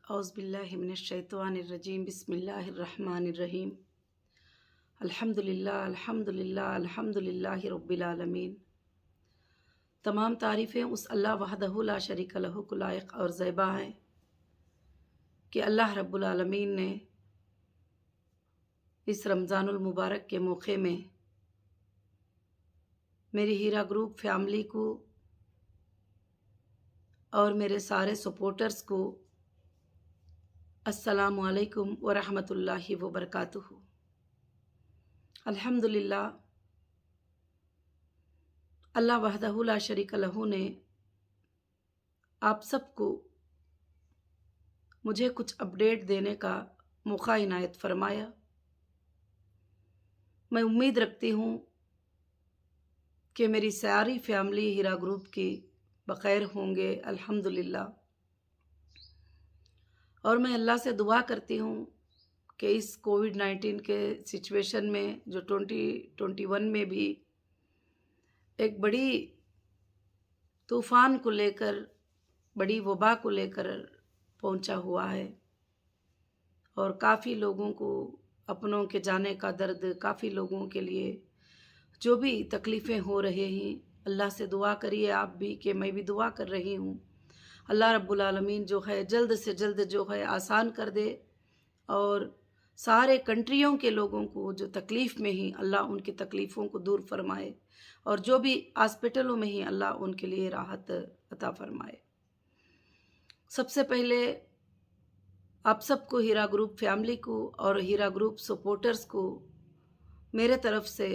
أعوذ بالله من الشیطان الرجیم بسم اللہ الرحمن الرحیم الحمدللہ الحمدللہ رب العالمین۔ تمام تعریفیں اس اللہ وحدہ لا شریک لہ کو لائق اور زیبا ہیں کہ اللہ رب العالمین نے اس رمضان المبارک کے موقع میں میری ہیرا گروپ فیملی کو اور میرے سارے سپورٹرز کو السلام علیکم ورحمۃ اللہ وبرکاتہ۔ الحمدللہ اللہ وحدہ لا شریک لہ نے آپ سب کو مجھے کچھ اپڈیٹ دینے کا موقع عنایت فرمایا۔ میں امید رکھتی ہوں کہ میری ساری فیملی ہیرا گروپ کی بخیر ہوں گے الحمدللہ، اور میں اللہ سے دعا کرتی ہوں کہ اس کووڈ-19 کے سچویشن میں جو 2021 میں بھی ایک بڑی طوفان کو لے کر، بڑی وبا کو لے کر پہنچا ہوا ہے، اور کافی لوگوں کو اپنوں کے جانے کا درد، کافی لوگوں کے لیے جو بھی تکلیفیں ہو رہے ہیں، اللہ سے دعا کریے آپ بھی کہ میں بھی دعا کر رہی ہوں اللہ رب العالمین جو ہے جلد سے جلد جو ہے آسان کر دے، اور سارے کنٹریوں کے لوگوں کو جو تکلیف میں ہیں اللہ ان کی تکلیفوں کو دور فرمائے، اور جو بھی ہاسپٹلوں میں ہیں اللہ ان کے لیے راحت عطا فرمائے۔ سب سے پہلے آپ سب کو، ہیرا گروپ فیملی کو اور ہیرا گروپ سپورٹرز کو میرے طرف سے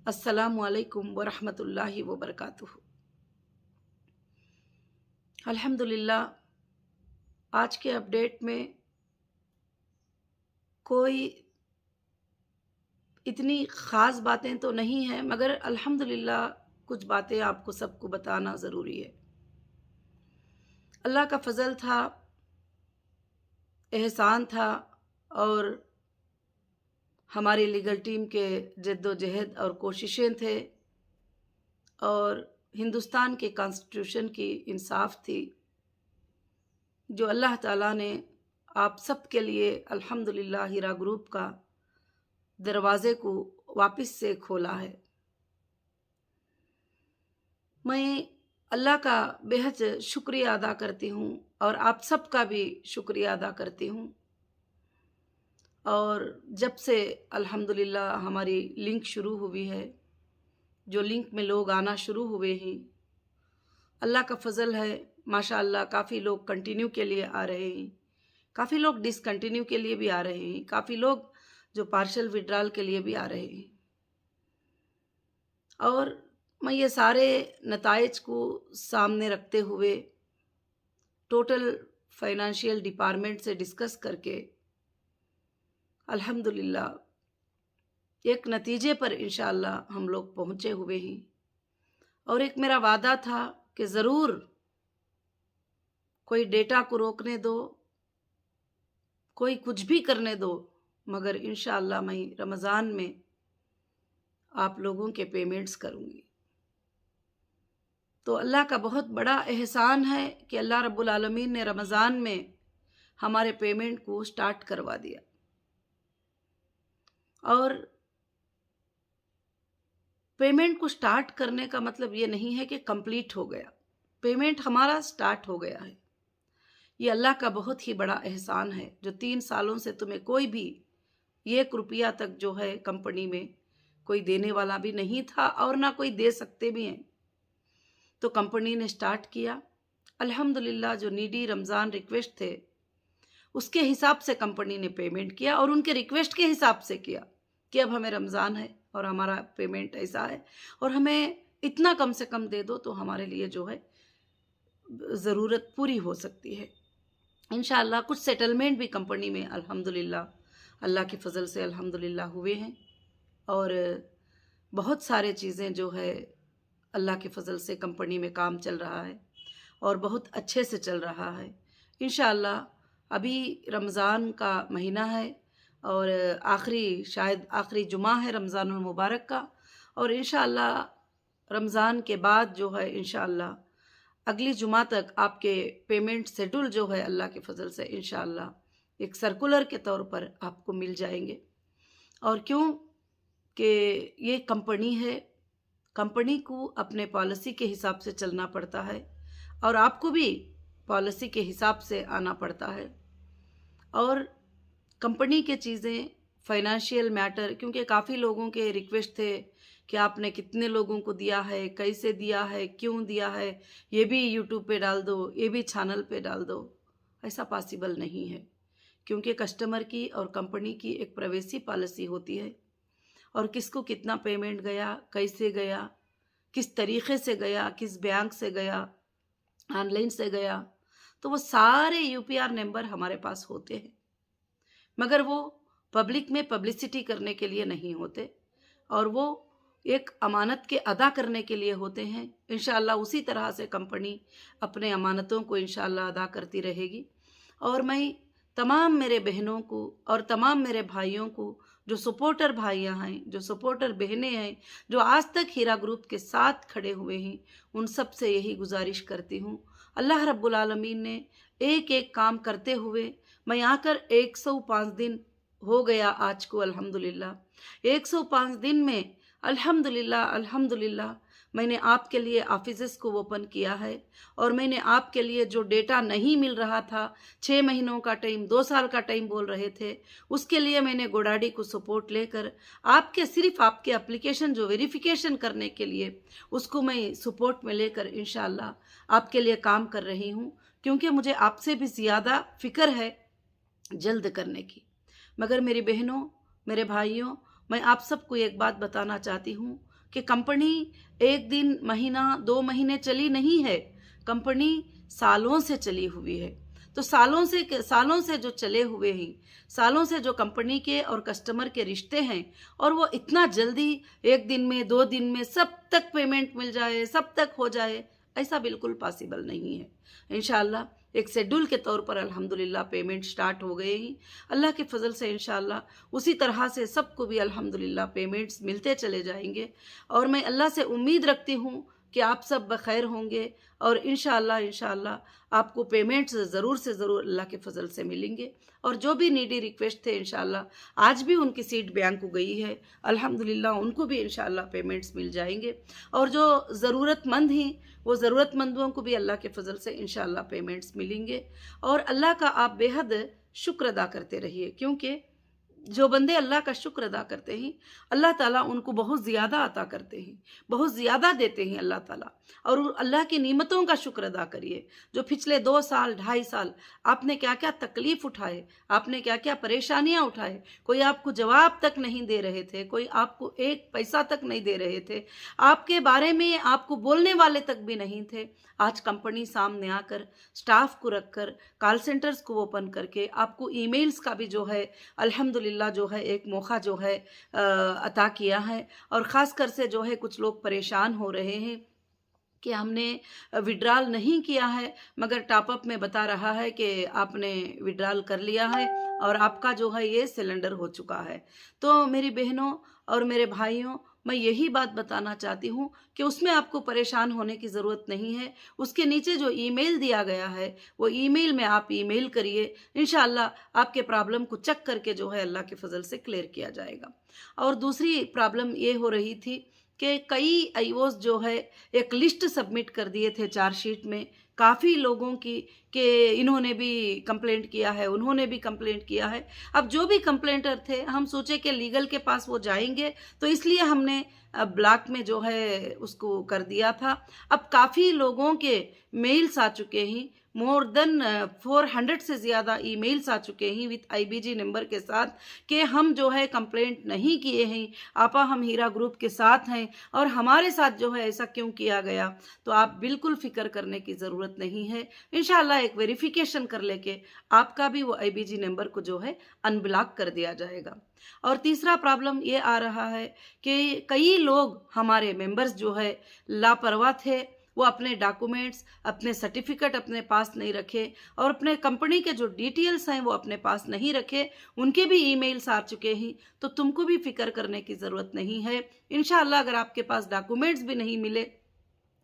السلام علیکم ورحمۃ اللہ وبرکاتہ۔ الحمدللہ آج کے اپڈیٹ میں کوئی اتنی خاص باتیں تو نہیں ہیں، مگر الحمدللہ کچھ باتیں آپ کو سب کو بتانا ضروری ہے۔ اللہ کا فضل تھا، احسان تھا، اور ہماری لیگل ٹیم کے جد و جہد اور کوششیں تھے، اور ہندوستان کے کانسٹیٹیوشن کی انصاف تھی، جو اللہ تعالیٰ نے آپ سب کے لیے الحمدللہ ہیرا گروپ کا دروازے کو واپس سے کھولا ہے۔ میں اللہ کا بہت شکریہ ادا کرتی ہوں، اور آپ سب کا بھی شکریہ ادا کرتی ہوں۔ اور جب سے الحمدللہ ہماری لنک شروع ہوئی ہے، جو لنک میں لوگ آنا شروع ہوئے ہیں، اللہ کا فضل ہے ماشاءاللہ، کافی لوگ کنٹینیو کے لیے آ رہے ہیں، کافی لوگ ڈسکنٹینیو کے لیے بھی آ رہے ہیں، کافی لوگ جو پارشل وڈرال کے لیے بھی آ رہے ہیں۔ اور میں یہ سارے نتائج کو سامنے رکھتے ہوئے ٹوٹل فائنانشیل ڈپارٹمنٹ سے ڈسکس کر کے الحمدللہ ایک نتیجے پر انشاءاللہ ہم لوگ پہنچے ہوئے ہیں، اور ایک میرا وعدہ تھا کہ ضرور کوئی ڈیٹا کو روکنے دو، کوئی کچھ بھی کرنے دو، مگر انشاءاللہ میں رمضان میں آپ لوگوں کے پیمنٹس کروں گی۔ تو اللہ کا بہت بڑا احسان ہے کہ اللہ رب العالمین نے رمضان میں ہمارے پیمنٹ کو سٹارٹ کروا دیا، اور پیمنٹ کو سٹارٹ کرنے کا مطلب یہ نہیں ہے کہ کمپلیٹ ہو گیا، پیمنٹ ہمارا سٹارٹ ہو گیا ہے۔ یہ اللہ کا بہت ہی بڑا احسان ہے، جو 3 سالوں سے تمہیں کوئی بھی 1 روپیہ تک جو ہے کمپنی میں کوئی دینے والا بھی نہیں تھا، اور نہ کوئی دے سکتے بھی ہیں، تو کمپنی نے سٹارٹ کیا الحمدللہ۔ جو نیڈی رمضان ریکویسٹ تھے اس کے حساب سے کمپنی نے پیمنٹ کیا، اور ان کے ریکویسٹ کے حساب سے کیا کہ اب ہمیں رمضان ہے اور ہمارا پیمنٹ ایسا ہے، اور ہمیں اتنا کم سے کم دے دو تو ہمارے لیے جو ہے ضرورت پوری ہو سکتی ہے انشاءاللہ۔ کچھ سیٹلمنٹ بھی کمپنی میں الحمدللہ اللہ کے فضل سے الحمدللہ ہوئے ہیں، اور بہت سارے چیزیں جو ہے اللہ کے فضل سے کمپنی میں کام چل رہا ہے، اور بہت اچھے سے چل رہا ہے انشاءاللہ۔ ابھی رمضان کا مہینہ ہے، اور شاید آخری جمعہ ہے رمضان المبارک کا، اور انشاءاللہ رمضان کے بعد جو ہے انشاءاللہ अगली जुमा तक आपके पेमेंट शेड्यूल जो है अल्लाह के फजल से इंशाअल्लाह एक सर्कुलर के तौर पर आपको मिल जाएंगे। और क्यों कि ये कंपनी है, कंपनी को अपने पॉलिसी के हिसाब से चलना पड़ता है और आपको भी पॉलिसी के हिसाब से आना पड़ता है। और कंपनी के चीज़ें फाइनेंशियल मैटर, क्योंकि काफ़ी लोगों के रिक्वेस्ट थे कि आपने कितने लोगों को दिया है, कैसे दिया है, क्यों दिया है, ये भी यूट्यूब पे डाल दो, ये भी चैनल पे डाल दो। ऐसा पॉसिबल नहीं है, क्योंकि कस्टमर की और कंपनी की एक प्राइवेसी पॉलिसी होती है और किसको कितना पेमेंट गया, कैसे गया, किस तरीके से गया, किस बैंक से गया, ऑनलाइन से गया, तो वो सारे यूपीआर नंबर हमारे पास होते हैं, मगर वो पब्लिक में पब्लिसिटी करने के लिए नहीं होते और वो एक अमानत के अदा करने के लिए होते हैं। इंशाअल्लाह उसी तरह से कंपनी अपने अमानतों को इंशाअल्लाह अदा करती रहेगी। और मैं तमाम मेरे बहनों को और तमाम मेरे भाइयों को, जो सपोर्टर भाइयां हैं, जो सपोर्टर बहनें हैं, जो आज तक हीरा ग्रुप के साथ खड़े हुए हैं, उन सब से यही गुजारिश करती हूँ। अल्लाह रब्बुल आलमीन ने एक एक काम करते हुए मैं आकर 105 दिन हो गया आज को अल्हम्दुलिल्लाह। 105 दिन में अल्हम्दुलिल्लाह अल्हम्दुलिल्लाह मैंने आपके लिए ऑफिसेस को ओपन किया है और मैंने आपके लिए जो डेटा नहीं मिल रहा था, 6 महीनों का टाइम, 2 साल का टाइम बोल रहे थे, उसके लिए मैंने गोडाडी को सपोर्ट लेकर सिर्फ आपके एप्लीकेशन जो वेरिफिकेशन करने के लिए उसको मैं सपोर्ट में लेकर इंशाअल्लाह आपके लिए काम कर रही हूँ, क्योंकि मुझे आपसे भी ज़्यादा फिक्र है जल्द करने की। मगर मेरी बहनों, मेरे भाइयों, मैं आप सबको एक बात बताना चाहती हूँ कि कंपनी एक दिन, महीना, 2 महीने चली नहीं है, कंपनी सालों से चली हुई है। तो सालों से जो चले हुए हैं, सालों से जो कंपनी के और कस्टमर के रिश्ते हैं, और वो इतना जल्दी 1 दिन में, 2 दिन में सब तक पेमेंट मिल जाए, सब तक हो जाए, ऐसा बिल्कुल पॉसिबल नहीं है। इंशाअल्लाह एक शेड्यूल के तौर पर अल्हम्दुलिल्लाह पेमेंट स्टार्ट हो गए हैं। अल्लाह के फजल से इंशाअल्लाह उसी तरह से सबको भी अल्हम्दुलिल्लाह पेमेंट्स मिलते चले जाएंगे। और मैं अल्लाह से उम्मीद रखती हूँ कि आप सब बखैर होंगे और इंशाअल्लाह आपको पेमेंट्स ज़रूर से ज़रूर अल्लाह के फजल से मिलेंगे। और जो भी नीडी रिक्वेस्ट थे इंशाअल्लाह आज भी उनकी सीट बैंक को गई है, अल्हम्दुलिल्लाह उनको भी इंशाअल्लाह पेमेंट्स मिल जाएंगे। और जो ज़रूरतमंद हैं वो ज़रूरतमंदों को भी अल्लाह के फजल से इंशाअल्लाह पेमेंट्स मिलेंगे। और अल्लाह का आप बेहद शुक्र अदा करते रहिए, क्योंकि जो बंदे अल्लाह का शुक्र अदा करते हैं अल्लाह ताला उनको बहुत ज़्यादा अता करते हैं, बहुत ज़्यादा देते हैं अल्लाह ताला। और अल्लाह की नेमतों का शुक्र अदा करिए। जो पिछले 2 साल, 2.5 साल आपने क्या क्या तकलीफ़ उठाए, आपने क्या क्या परेशानियां उठाए, कोई आपको जवाब तक नहीं दे रहे थे, कोई आपको एक पैसा तक नहीं दे रहे थे, आपके बारे में आपको बोलने वाले तक भी नहीं थे। आज कंपनी सामने आकर स्टाफ को रखकर कॉल सेंटर्स को ओपन करके आपको ईमेल्स का भी जो है अल्हम्दुलिल्लाह जो है एक मौका जो है अता किया है। और ख़ास कर से जो है कुछ लोग परेशान हो रहे हैं कि हमने विड्रॉल नहीं किया है, मगर टॉपअप में बता रहा है कि आपने विड्रॉल कर लिया है और आपका जो है ये सिलेंडर हो चुका है। तो मेरी बहनों और मेरे भाइयों, मैं यही बात बताना चाहती हूँ कि उसमें आपको परेशान होने की ज़रूरत नहीं है। उसके नीचे जो ईमेल दिया गया है वो ईमेल में आप ईमेल करिए, इंशाअल्लाह आपके प्रॉब्लम को चेक करके जो है अल्लाह के फजल से क्लियर किया जाएगा। और दूसरी प्रॉब्लम ये हो रही थी कि कई आईओस जो है एक लिस्ट सबमिट कर दिए थे चार्जशीट में काफ़ी लोगों की कि इन्होंने भी कंप्लेंट किया है, उन्होंने भी कंप्लेंट किया है। अब जो भी कंप्लेंटर थे हम सोचे कि लीगल के पास वो जाएंगे, तो इसलिए हमने ब्लॉक में जो है उसको कर दिया था। अब काफ़ी लोगों के मेल्स आ चुके हैं, मोर देन 400 से ज़्यादा ईमेल्स आ चुके हैं विथ आईबीजी नंबर के साथ कि हम जो है कंप्लेंट नहीं किए हैं, आपा हम हीरा ग्रुप के साथ हैं और हमारे साथ जो है ऐसा क्यों किया गया। तो आप बिल्कुल फ़िक्र करने की ज़रूरत नहीं है। इंशाअल्लाह एक वेरिफिकेशन कर लेके आपका भी वो आईबीजी नंबर को जो है अनब्लॉक कर दिया जाएगा। और तीसरा प्रॉब्लम ये आ रहा है कि कई लोग हमारे मेंबर्स जो है लापरवाह थे, वो अपने डॉक्यूमेंट्स, अपने सर्टिफिकेट अपने पास नहीं रखे और अपने कंपनी के जो डिटेल्स हैं वो अपने पास नहीं रखे, उनके भी ईमेल्स आ चुके हैं। तो तुमको भी फिक्र करने की ज़रूरत नहीं है। इंशाअल्लाह अगर आपके पास डॉक्यूमेंट्स भी नहीं मिले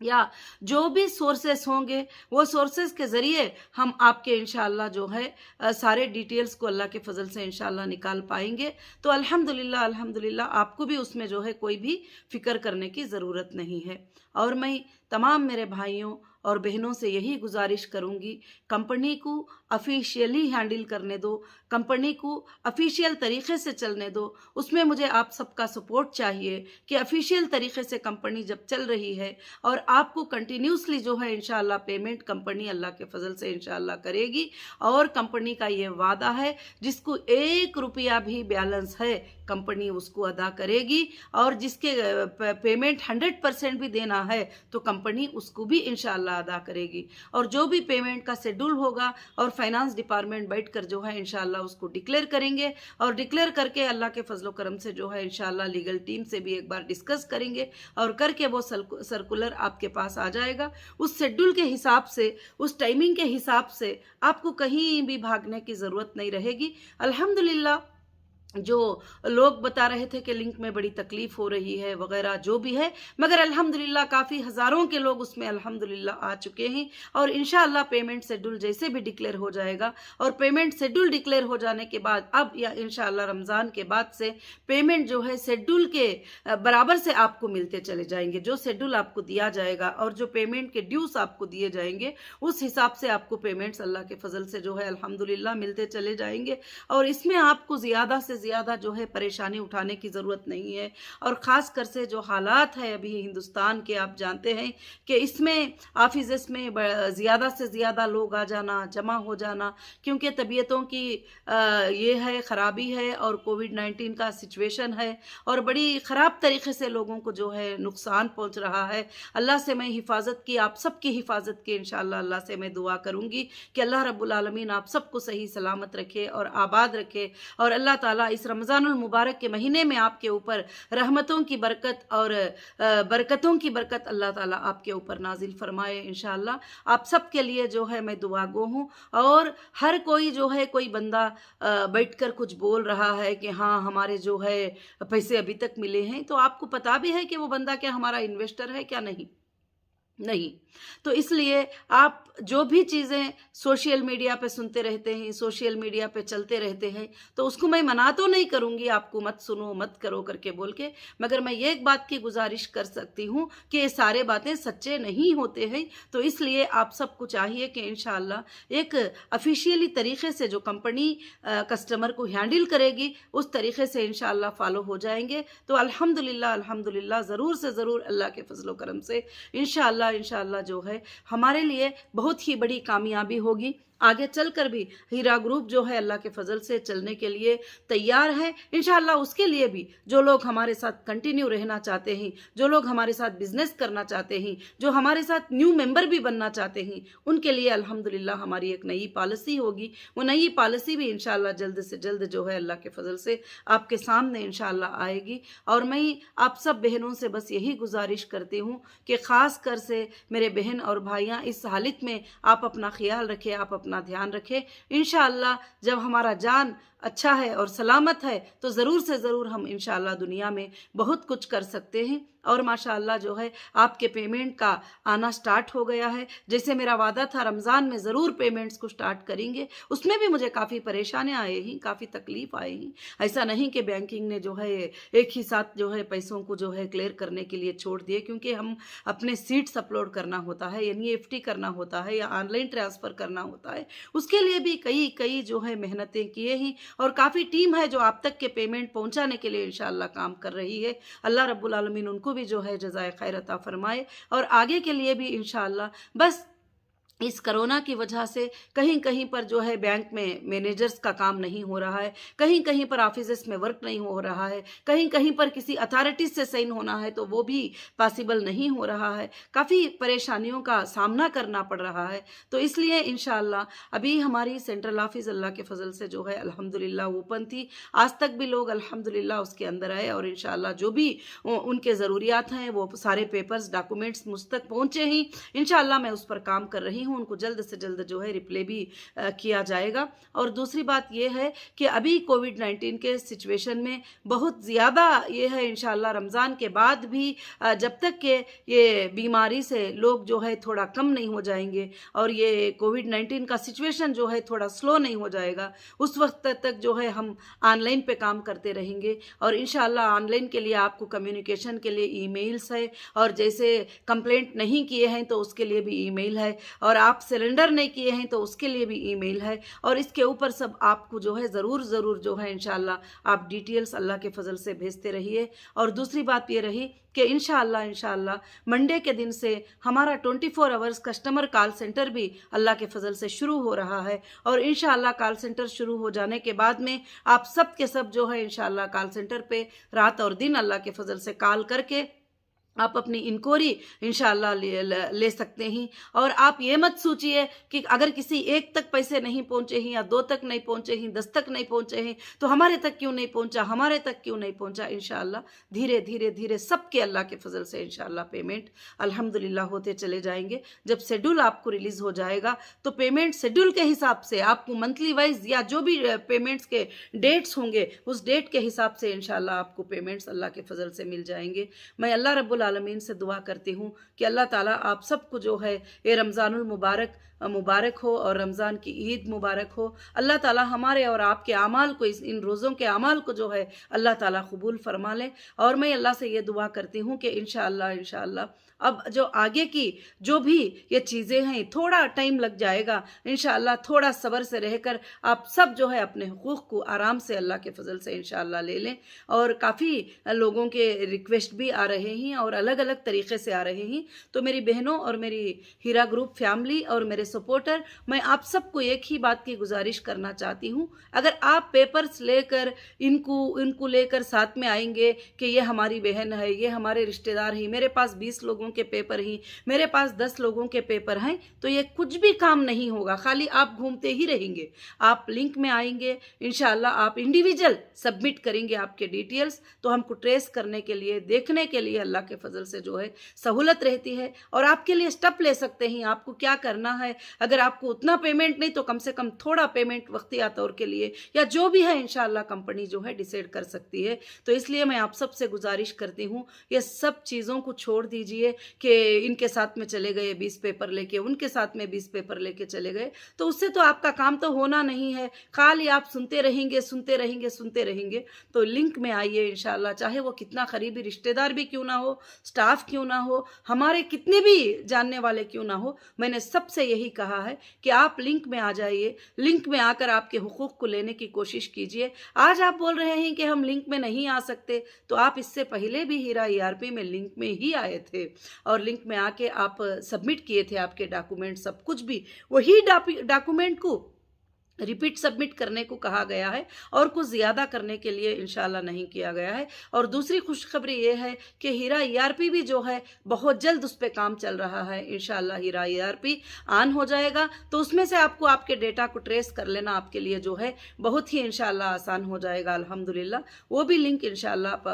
या जो भी सोर्सेस होंगे वो सोर्सेस के ज़रिए हम आपके इंशाअल्लाह जो है सारे डिटेल्स को अल्लाह के फ़ज़ल से इंशाअल्लाह निकाल पाएंगे। तो अल्हम्दुलिल्लाह अल्हम्दुलिल्लाह आपको भी उसमें जो है कोई भी फ़िक्र करने की ज़रूरत नहीं है। और मैं तमाम मेरे भाइयों और बहनों से यही गुजारिश करूंगी, कंपनी को ऑफिशियली हैंडल करने दो, कंपनी को ऑफिशियल तरीके से चलने दो। उसमें मुझे आप सबका सपोर्ट चाहिए कि ऑफिशियल तरीके से कंपनी जब चल रही है और आपको कंटिन्यूसली जो है इंशाअल्लाह पेमेंट कंपनी अल्लाह के फजल से इंशाअल्लाह करेगी। और कंपनी का ये वादा है जिसको 1 रुपया भी बैलेंस है कंपनी उसको अदा करेगी, और जिसके पेमेंट 100% भी देना है तो कंपनी उसको भी इंशाअल्लाह अदा करेगी। और जो भी पेमेंट का शेड्यूल होगा और फाइनेंस डिपार्टमेंट बैठकर जो है इंशाअल्लाह उसको डिक्लेयर करेंगे, और डिक्लेयर करके अल्लाह के फजलो करम से जो है इंशाअल्लाह लीगल टीम से भी एक बार डिस्कस करेंगे, और करके वो सर्कुलर आपके पास आ जाएगा। उस शेड्यूल के हिसाब से, उस टाइमिंग के हिसाब से आपको कहीं भी भागने की ज़रूरत नहीं रहेगी। अल्हम्दुलिल्लाह जो लोग बता रहे थे कि लिंक में बड़ी तकलीफ़ हो रही है वगैरह जो भी है, मगर अल्हम्दुलिल्लाह काफ़ी हज़ारों के लोग उसमें अल्हम्दुलिल्लाह आ चुके हैं। और इंशाअल्लाह पेमेंट शेड्यूल जैसे भी डिक्लेयर हो जाएगा, और पेमेंट शेड्यूल डिक्लेयर हो जाने के बाद अब या इंशाअल्लाह रमज़ान के बाद से पेमेंट जो है शेड्यूल के बराबर से आपको मिलते चले जाएंगे। जो शेड्यूल आपको दिया जाएगा और जो पेमेंट के ड्यूस आपको दिए जाएंगे उस हिसाब से आपको पेमेंट्स अल्लाह के फजल से जो है अल्हम्दुलिल्लाह मिलते चले जाएंगे। और इसमें आपको ज़्यादा से ज़्यादा जो है परेशानी उठाने की ज़रूरत नहीं है। और ख़ास कर से जो हालात है अभी हिंदुस्तान के, आप जानते हैं कि इसमें ऑफिस में ज़्यादा से ज़्यादा लोग आ जाना, जमा हो जाना, क्योंकि तबीयतों की ये है ख़राबी है और कोविड-19 का सिचुएशन है और बड़ी ख़राब तरीके से लोगों को जो है नुकसान पहुंच रहा है। अल्लाह से मैं हिफाजत की, आप सबकी हिफाजत की इंशाअल्लाह अल्लाह से मैं दुआ करूँगी कि अल्लाह रब्बुल आलमीन आप सबको सही सलामत रखे और आबाद रखे, और अल्लाह ताला इस रमज़ानुल मुबारक के महीने में आपके ऊपर रहमतों की बरकत और बरकतों की बरकत अल्लाह ताला आपके ऊपर नाजिल फरमाए इंशाअल्लाह। आप सब के लिए जो है मैं दुआ गो हूँ। और हर कोई जो है, कोई बंदा बैठकर कुछ बोल रहा है कि हाँ हमारे जो है पैसे अभी तक मिले हैं, तो आपको पता भी है कि वो बंदा क्या हमारा इन्वेस्टर है क्या? नहीं। तो इसलिए आप जो भी चीज़ें सोशल मीडिया पे सुनते रहते हैं, सोशल मीडिया पे चलते रहते हैं, तो उसको मैं मना तो नहीं करूँगी आपको मत सुनो मत करो करके बोल के, मगर मैं ये एक बात की गुजारिश कर सकती हूँ कि ये सारे बातें सच्चे नहीं होते हैं। तो इसलिए आप सबको चाहिए कि इंशाअल्लाह एक ऑफिशियली तरीके से जो कंपनी कस्टमर को हैंडल करेगी उस तरीके से इंशाअल्लाह फॉलो हो जाएंगे। तो अल्हम्दुलिल्लाह अल्हम्दुलिल्लाह ज़रूर से ज़रूर अल्लाह के फजलो करम से इंशाअल्लाह जो है हमारे लिए बहुत ही बड़ी कामयाबी होगी। आगे चलकर भी हीरा ग्रुप जो है अल्लाह के फजल से चलने के लिए तैयार है इंशाअल्लाह। उसके लिए भी जो लोग हमारे साथ कंटिन्यू रहना चाहते हैं, जो लोग हमारे साथ बिजनेस करना चाहते हैं, जो हमारे साथ न्यू मेंबर भी बनना चाहते हैं, उनके लिए अल्हम्दुलिल्लाह हमारी एक नई पॉलिसी होगी। वो नई पॉलिसी भी इंशाअल्लाह जल्द से जल्द जो है अल्लाह के फजल से आपके सामने इंशाअल्लाह आएगी। और मैं आप सब बहनों से बस यही गुजारिश करती हूँ कि ख़ास कर से मेरे बहन और भाइयाँ इस हालत में आप अपना ख्याल रखें, आप अपना ध्यान रखें। इंशाअल्लाह जब हमारा जान अच्छा है और सलामत है तो ज़रूर से ज़रूर हम इंशाअल्लाह दुनिया में बहुत कुछ कर सकते हैं। और माशाअल्लाह जो है आपके पेमेंट का आना स्टार्ट हो गया है। जैसे मेरा वादा था रमज़ान में ज़रूर पेमेंट्स को स्टार्ट करेंगे, उसमें भी मुझे काफ़ी परेशानियाँ आई हैं, काफ़ी तकलीफ़ आई हैं। ऐसा नहीं कि बैंकिंग ने जो है एक ही साथ जो है पैसों को जो है क्लियर करने के लिए छोड़ दिए, क्योंकि हम अपने सीट्स अपलोड करना होता है, NEFT करना होता है या ऑनलाइन ट्रांसफ़र करना होता है। उसके लिए भी कई जो है मेहनतें किए हैं, और काफ़ी टीम है जो आप तक के पेमेंट पहुंचाने के लिए इंशाअल्लाह काम कर रही है। अल्लाह रब्बुल आलमीन उनको भी जो है जज़ाए खैर अता फरमाए, और आगे के लिए भी इंशाअल्लाह। बस इस कोरोना की वजह से कहीं कहीं पर जो है बैंक में मैनेजर्स का काम नहीं हो रहा है, कहीं कहीं पर ऑफिस में वर्क नहीं हो रहा है, कहीं कहीं पर किसी अथॉरिटीज़ से साइन होना है तो वो भी पॉसिबल नहीं हो रहा है। काफ़ी परेशानियों का सामना करना पड़ रहा है। तो इसलिए इंशाअल्लाह अभी हमारी सेंट्रल ऑफिस अल्लाह के फजल से जो है अल्हम्दुलिल्लाह ओपन थी। आज तक भी लोग अल्हम्दुलिल्लाह उसके अंदर आए, और इंशाअल्लाह जो भी उनके ज़रूरियात हैं वो सारे पेपर्स डॉक्यूमेंट्स मुझ तक पहुँचे ही। इंशाअल्लाह मैं उस पर काम कर रही हूँ। हूँ उनको जल्द से जल्द जो है रिप्लाई भी किया जाएगा। और दूसरी बात ये है कि अभी कोविड-19 के सिचुएशन में बहुत ज़्यादा ये है, इंशाल्लाह रमज़ान के बाद भी जब तक कि ये बीमारी से लोग जो है थोड़ा कम नहीं हो जाएंगे और ये कोविड-19 का सिचुएशन जो है थोड़ा स्लो नहीं हो जाएगा, उस वक्त तक जो है हम ऑनलाइन पे काम करते रहेंगे। और इंशाल्लाह ऑनलाइन के लिए आपको कम्युनिकेशन के लिए ईमेल्स है, और जैसे कंप्लेंट नहीं किए हैं तो उसके लिए भी ईमेल है, और आप सिलेंडर नहीं किए हैं तो उसके लिए भी ईमेल है, और इसके ऊपर सब आपको जो है ज़रूर जो है इंशाल्लाह आप डिटेल्स अल्लाह के फजल से भेजते रहिए। और दूसरी बात ये रही कि इंशाल्लाह मंडे के दिन से हमारा 24 आवर्स कस्टमर कॉल सेंटर भी अल्लाह के फजल से शुरू हो रहा है, और इंशाल्लाह कॉल सेंटर शुरू हो जाने के बाद में आप सब के सब जो है इंशाल्लाह कॉल सेंटर पे रात और दिन अल्लाह के फजल से कॉल करके आप अपनी इंक्वायरी इंशाल्लाह ले सकते हैं। और आप ये मत सोचिए कि अगर किसी एक तक पैसे नहीं पहुंचे हैं या 2 तक नहीं पहुंचे हैं, 10 तक नहीं पहुंचे हैं तो हमारे तक क्यों नहीं पहुंचा, हमारे तक क्यों नहीं पहुंचा। इंशाल्लाह धीरे धीरे सबके अल्लाह के फजल से इंशाल्लाह पेमेंट अल्हम्दुलिल्लाह होते चले जाएंगे। जब शेड्यूल आपको रिलीज़ हो जाएगा तो पेमेंट शेड्यूल के हिसाब से आपको मंथली वाइज या जो भी पेमेंट्स के डेट्स होंगे उस डेट के हिसाब से इंशाल्लाह आपको पेमेंट्स अल्लाह के फजल से मिल जाएंगे। मैं अल्लाह रब्बुल आलमीन से दुआ करती हूँ कि अल्लाह ताला आप सबको जो है ये रमज़ानुल मुबारक हो और रमज़ान की ईद मुबारक हो। अल्लाह ताला हमारे और आपके अमाल को, इन रोज़ों के अमाल को जो है अल्लाह ताला कबूल फरमा ले। और मैं अल्लाह से ये दुआ करती हूँ कि इंशाअल्लाह अब जो आगे की जो भी ये चीज़ें हैं थोड़ा टाइम लग जाएगा, इंशाअल्लाह थोड़ा सब्र से रहकर आप सब जो है अपने हुकूक़ को आराम से अल्लाह के फजल से इंशाअल्लाह ले लें। और काफ़ी लोगों के रिक्वेस्ट भी आ रहे हैं और अलग अलग तरीक़े से आ रहे हैं। तो मेरी बहनों और मेरी हीरा ग्रुप फैमिली और मेरे सपोर्टर, मैं आप सबको एक ही बात की गुजारिश करना चाहती हूँ, अगर आप पेपर्स लेकर इनको लेकर साथ में आएंगे कि ये हमारी बहन है, ये हमारे रिश्तेदार हैं, मेरे पास 20 लोगों के पेपर ही, मेरे पास 10 लोगों के पेपर हैं, तो ये कुछ भी काम नहीं होगा, खाली आप घूमते ही रहेंगे। आप लिंक में आएंगे, इंशाल्लाह आप इंडिविजुअल सबमिट करेंगे आपके डिटेल्स, तो हमको ट्रेस करने के लिए, देखने के लिए अल्लाह के फजल से जो है सहूलत रहती है। और आपके लिए स्टेप ले सकते हैं, आपको क्या करना है, अगर आपको उतना पेमेंट नहीं तो कम से कम थोड़ा पेमेंट वक्तिया तौर के लिए या जो भी है इंशाल्लाह कंपनी जो है डिसाइड कर सकती है। तो इसलिए मैं आप सबसे गुजारिश करती हूँ ये सब चीज़ों को छोड़ दीजिए कि इनके साथ में चले गए 20 पेपर लेके, उनके साथ में 20 पेपर लेके चले गए, तो उससे तो आपका काम तो होना नहीं है, खाली आप सुनते रहेंगे। तो लिंक में आइए इंशाल्लाह, चाहे वो कितना करीबी रिश्तेदार भी क्यों ना हो, स्टाफ क्यों ना हो, हमारे कितने भी जानने वाले क्यों ना हो, मैंने सबसे यही कहा है कि आप लिंक में आ जाइए, लिंक में आकर आपके हुकूक को लेने की कोशिश कीजिए। आज आप बोल रहे हैं कि हम लिंक में नहीं आ सकते, तो आप इससे पहले भी हीरा ERP में लिंक में ही आए थे और लिंक में आके आप सबमिट किए थे आपके डॉक्यूमेंट, सब कुछ भी वही डॉक्यूमेंट को रिपीट सबमिट करने को कहा गया है और कुछ ज़्यादा करने के लिए इंशाल्लाह नहीं किया गया है। और दूसरी खुशखबरी ये है कि हीरा ERP भी जो है बहुत जल्द उस पर काम चल रहा है। इंशाल्लाह हीरा ERP ऑन हो जाएगा तो उसमें से आपको आपके डेटा को ट्रेस कर लेना आपके लिए जो है बहुत ही इंशाल्लाह आसान हो जाएगा अल्हम्दुलिल्लाह। वो भी लिंक इंशाल्लाह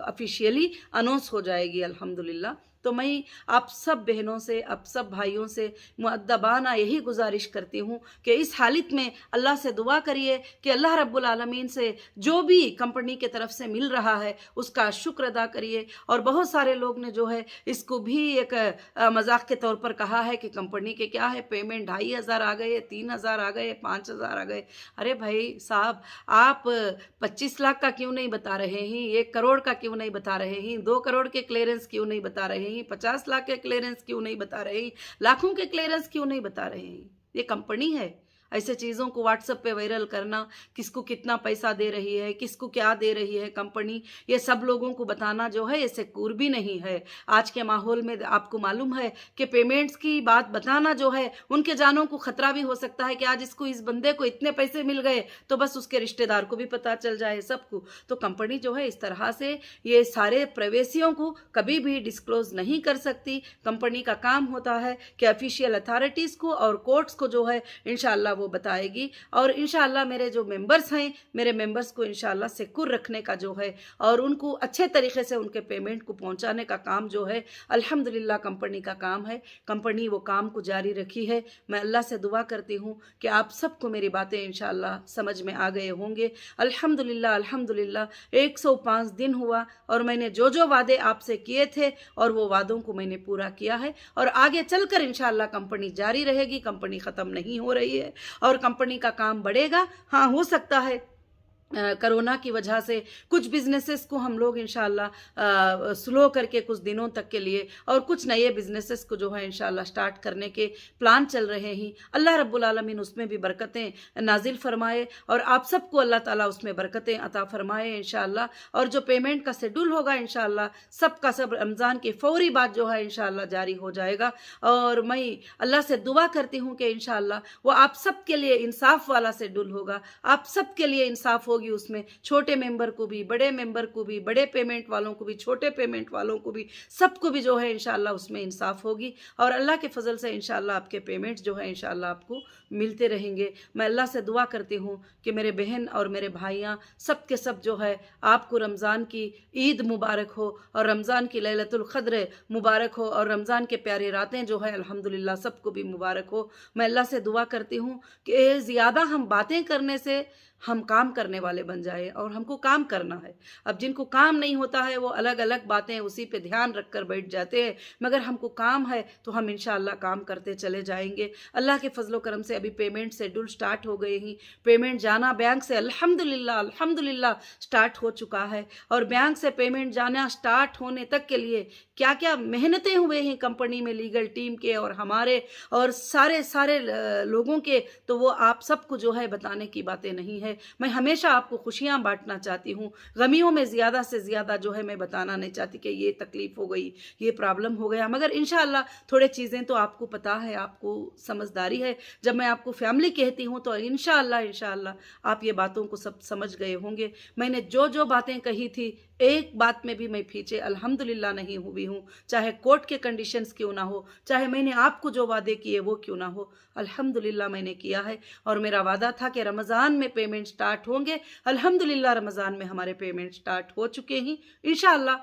ऑफिशियली अनाउंस हो जाएगी अल्हम्दुलिल्लाह। तो मैं आप सब बहनों से, आप सब भाइयों से मुअद्दबाना यही गुजारिश करती हूँ कि इस हालत में अल्लाह से दुआ करिए कि अल्लाह रब्बुल आलमीन से जो भी कंपनी के तरफ से मिल रहा है उसका शुक्र अदा करिए। और बहुत सारे लोग ने जो है इसको भी एक मजाक के तौर पर कहा है कि कंपनी के क्या है पेमेंट 2500 आ गए, 3000 आ गए, 5000 आ गए। अरे भाई साहब, आप 25 लाख का क्यों नहीं बता रहे हैं, 1 करोड़ का क्यों नहीं बता रहे हैं, 2 करोड़ के क्लियरेंस क्यों नहीं बता रहे हैं, 50 लाख के क्लियरेंस क्यों नहीं बता रहे हैं, लाखों के क्लियरेंस क्यों नहीं बता रहे हैं। ये कंपनी है, ऐसे चीज़ों को व्हाट्सएप पे वायरल करना, किसको कितना पैसा दे रही है, किसको क्या दे रही है कंपनी, ये सब लोगों को बताना जो है ये सिक्योर भी नहीं है। आज के माहौल में आपको मालूम है कि पेमेंट्स की बात बताना जो है उनके जानों को खतरा भी हो सकता है कि आज इस बंदे को इतने पैसे मिल गए तो बस उसके रिश्तेदार को भी पता चल जाए सबको। तो कंपनी जो है इस तरह से ये सारे प्रवेशियों को कभी भी डिस्क्लोज नहीं कर सकती। कंपनी का काम होता है कि ऑफिशियल अथॉरिटीज़ को और कोर्ट्स को जो है इंशाल्लाह वो وہ بتائے گی، اور انشاءاللہ میرے جو ممبرز ہیں، میرے ممبرز کو انشاءاللہ سیکور رکھنے کا جو ہے اور ان کو اچھے طریقے سے ان کے پیمنٹ کو پہنچانے کا کام جو ہے الحمدللہ کمپنی کا کام ہے۔ کمپنی وہ کام کو جاری رکھی ہے۔ میں اللہ سے دعا کرتی ہوں کہ آپ سب کو میری باتیں انشاءاللہ سمجھ میں آ گئے ہوں گے۔ الحمدللہ 105 دن ہوا اور میں نے جو وعدے آپ سے کیے تھے اور وہ وعدوں کو میں نے پورا کیا ہے، اور آگے چل کر انشاءاللہ کمپنی جاری رہے گی، کمپنی ختم نہیں ہو رہی ہے اور کمپنی کا کام بڑھے گا۔ ہاں، ہو سکتا ہے کرونا کی وجہ سے کچھ بزنسز کو ہم لوگ انشاءاللہ سلو کر کے کچھ دنوں تک کے لیے، اور کچھ نئے بزنسز کو جو ہے انشاءاللہ سٹارٹ کرنے کے پلان چل رہے ہیں۔ اللہ رب العالمین اس میں بھی برکتیں نازل فرمائے اور آپ سب کو اللہ تعالیٰ اس میں برکتیں عطا فرمائے انشاءاللہ۔ اور جو پیمنٹ کا شیڈول ہوگا انشاءاللہ سب کا سب رمضان کے فوری بعد جو ہے انشاءاللہ جاری ہو جائے گا، اور میں اللہ سے دعا کرتی ہوں کہ انشاءاللہ وہ آپ سب کے لیے انصاف والا شیڈول ہوگا، آپ سب کے لیے انصاف ہوگی، اس میں چھوٹے ممبر کو بھی، بڑے ممبر کو بھی، بڑے پیمنٹ والوں کو بھی، چھوٹے پیمنٹ والوں کو بھی، سب کو بھی جو ہے انشاءاللہ اس میں انصاف ہوگی، اور اللہ کے فضل سے انشاءاللہ آپ کے پیمنٹ جو ہے انشاءاللہ آپ کو ملتے رہیں گے۔ میں اللہ سے دعا کرتی ہوں کہ میرے بہن اور میرے بھائیاں سب کے سب جو ہے آپ کو رمضان کی عید مبارک ہو، اور رمضان کی لیلۃ القدر مبارک ہو، اور رمضان کے پیارے راتیں جو ہے الحمدللہ سب کو بھی مبارک ہو۔ میں اللہ سے دعا کرتی ہوں کہ زیادہ ہم باتیں کرنے سے ہم کام کرنے والے بن جائیں، اور ہم کو کام کرنا ہے۔ اب جن کو کام نہیں ہوتا ہے وہ الگ الگ باتیں اسی پہ دھیان رکھ کر بیٹھ جاتے ہیں، مگر ہم کو کام ہے تو ہم انشاءاللہ کام کرتے چلے جائیں گے۔ اللہ کے فضل و کرم سے ابھی پیمنٹ شیڈول سٹارٹ ہو گئے ہیں، پیمنٹ جانا بینک سے الحمدللہ سٹارٹ ہو چکا ہے، اور بینک سے پیمنٹ جانا سٹارٹ ہونے تک کے لیے کیا کیا محنتیں ہوئے ہیں کمپنی میں، لیگل ٹیم کے اور ہمارے اور سارے لوگوں کے، تو وہ آپ سب کو جو ہے بتانے کی باتیں نہیں ہے۔ میں ہمیشہ آپ کو خوشیاں بانٹنا چاہتی ہوں، غمیوں میں زیادہ سے زیادہ جو ہے میں بتانا نہیں چاہتی کہ یہ تکلیف ہو گئی، یہ پرابلم ہو گیا، مگر انشاءاللہ تھوڑے چیزیں تو آپ کو پتہ ہے، آپ کو سمجھداری ہے۔ جب میں آپ کو فیملی کہتی ہوں تو انشاءاللہ آپ یہ باتوں کو سب سمجھ گئے ہوں گے۔ میں نے جو باتیں کہی تھی ایک بات میں بھی میں پیچھے الحمدللہ نہیں ہوئی ہوں، چاہے کورٹ کے کنڈیشنز کیوں نہ ہو، چاہے میں نے آپ کو جو وعدے کیے وہ کیوں نہ ہو، الحمدللہ میں نے کیا ہے۔ اور میرا وعدہ تھا کہ رمضان میں پیمنٹ سٹارٹ ہوں گے، الحمدللہ رمضان میں ہمارے پیمنٹ سٹارٹ ہو چکے ہیں انشاءاللہ۔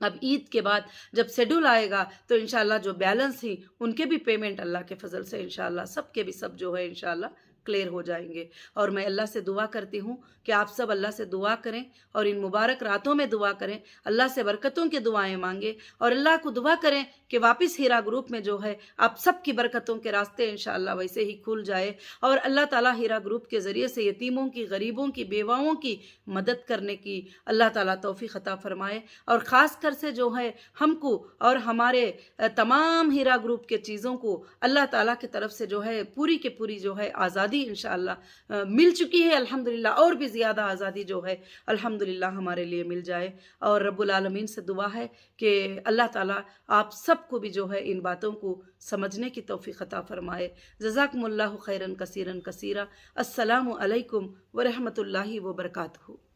اب عید کے بعد جب شیڈول آئے گا تو انشاءاللہ جو بیلنس ہیں ان کے بھی پیمنٹ اللہ کے فضل سے انشاءاللہ سب کے بھی سب جو ہے انشاءاللہ کلیئر ہو جائیں گے۔ اور میں اللہ سے دعا کرتی ہوں کہ آپ سب اللہ سے دعا کریں اور ان مبارک راتوں میں دعا کریں، اللہ سے برکتوں کی دعائیں مانگیں، اور اللہ کو دعا کریں کہ واپس ہیرا گروپ میں جو ہے آپ سب کی برکتوں کے راستے انشاءاللہ ویسے ہی کھل جائے، اور اللہ تعالیٰ ہیرا گروپ کے ذریعے سے یتیموں کی، غریبوں کی، بیواؤں کی مدد کرنے کی اللہ تعالیٰ توفیق عطا فرمائے، اور خاص کر سے جو ہے ہم کو اور ہمارے تمام ہیرا گروپ کے چیزوں کو اللہ تعالیٰ کی طرف سے جو ہے پوری کے پوری جو ہے آزادی انشاءاللہ مل چکی ہے الحمدللہ، اور بھی زیادہ آزادی جو ہے الحمدللہ ہمارے لیے مل جائے۔ اور رب العالمین سے دعا ہے کہ اللہ تعالیٰ آپ سب کو بھی جو ہے ان باتوں کو سمجھنے کی توفیق عطا فرمائے۔ جزاکم اللہ خیرا کثیرا کثیرا۔ السلام علیکم ورحمۃ اللہ وبرکاتہ۔